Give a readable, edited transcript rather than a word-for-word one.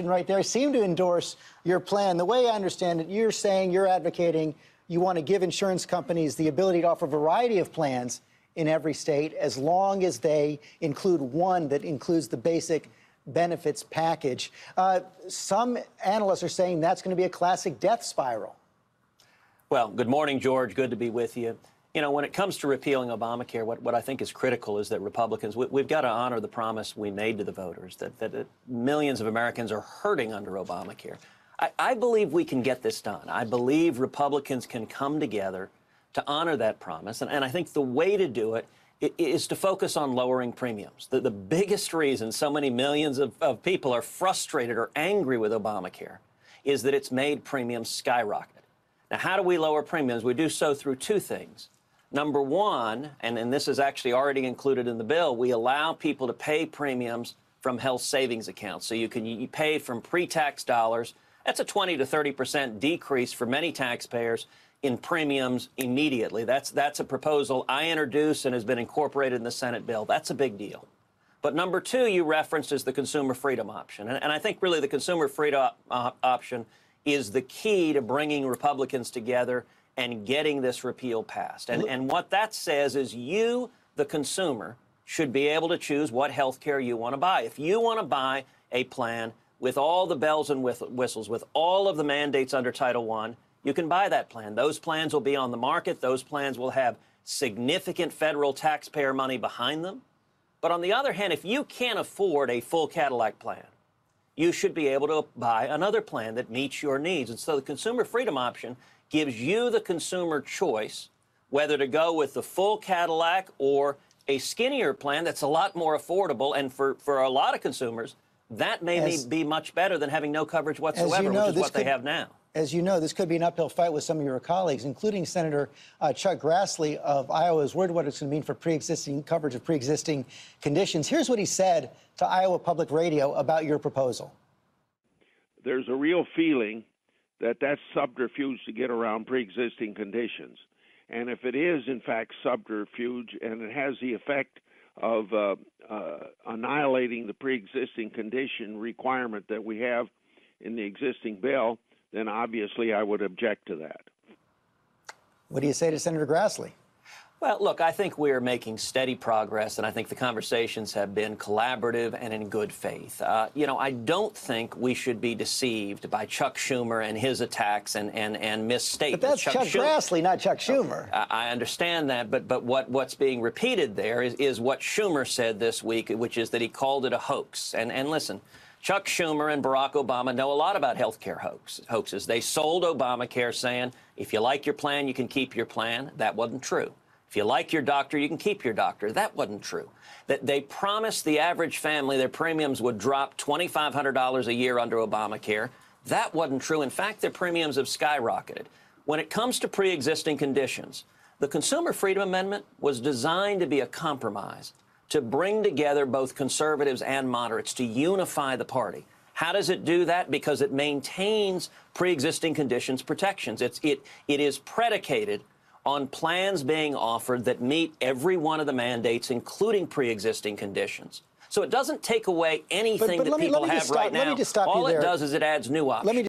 Right there seem to endorse your plan. The way I understand it, you're saying, you're advocating, you want to give insurance companies the ability to offer a variety of plans in every state as long as they include one that includes the basic benefits package. Some analysts are saying that's going to be a classic death spiral. Well, good morning, George. Good to be with you. You know, when it comes to repealing Obamacare, what I think is critical is that Republicans, we've got to honor the promise we made to the voters that millions of Americans are hurting under Obamacare. I believe we can get this done. I believe Republicans can come together to honor that promise. And I think the way to do it is to focus on lowering premiums. The biggest reason so many millions of people are frustrated or angry with Obamacare is that it's made premiums skyrocket. Now, how do we lower premiums? We do so through two things. Number one, and this is actually already included in the bill, we allow people to pay premiums from health savings accounts. So you pay from pre-tax dollars. That's a 20 to 30% decrease for many taxpayers in premiums immediately. That's a proposal I introduced and has been incorporated in the Senate bill. That's a big deal. But number two, you referenced is the consumer freedom option. And I think really the consumer freedom option is the key to bringing Republicans together and getting this repeal passed. And what that says is you, the consumer, should be able to choose what health care you want to buy. If you want to buy a plan with all the bells and whistles, with all of the mandates under Title I, you can buy that plan. Those plans will be on the market. Those plans will have significant federal taxpayer money behind them. But on the other hand, if you can't afford a full Cadillac plan, you should be able to buy another plan that meets your needs. And so the consumer freedom option gives you, the consumer, choice whether to go with the full Cadillac or a skinnier plan that's a lot more affordable. And for a lot of consumers, that may be much better than having no coverage whatsoever, which is what they have now. As you know, this could be an uphill fight with some of your colleagues, including Senator Chuck Grassley of Iowa, is worried what it's going to mean for pre-existing coverage of pre-existing conditions. Here's what he said to Iowa Public Radio about your proposal. There's a real feeling that that's subterfuge to get around pre-existing conditions. And if it is, in fact, subterfuge, and it has the effect of annihilating the pre-existing condition requirement that we have in the existing bill, then obviously I would object to that. What do you say to Senator Grassley? Well, look, I think we're making steady progress, and I think the conversations have been collaborative and in good faith. You know, I don't think we should be deceived by Chuck Schumer and his attacks and misstatements. But that's Chuck Grassley, not Chuck Schumer. I understand that, but what's being repeated there is what Schumer said this week, which is that he called it a hoax. And listen, Chuck Schumer and Barack Obama know a lot about health care hoaxes. They sold Obamacare saying, if you like your plan, you can keep your plan. That wasn't true. If you like your doctor, you can keep your doctor. That wasn't true. That they promised the average family their premiums would drop $2,500 a year under Obamacare. That wasn't true. In fact, their premiums have skyrocketed. When it comes to pre-existing conditions, the Consumer Freedom Amendment was designed to be a compromise, to bring together both conservatives and moderates, to unify the party. How does it do that? Because it maintains pre-existing conditions protections. It is predicated on plans being offered that meet every one of the mandates, including pre-existing conditions. So it doesn't take away anything that people have right now. All it does is it adds new options.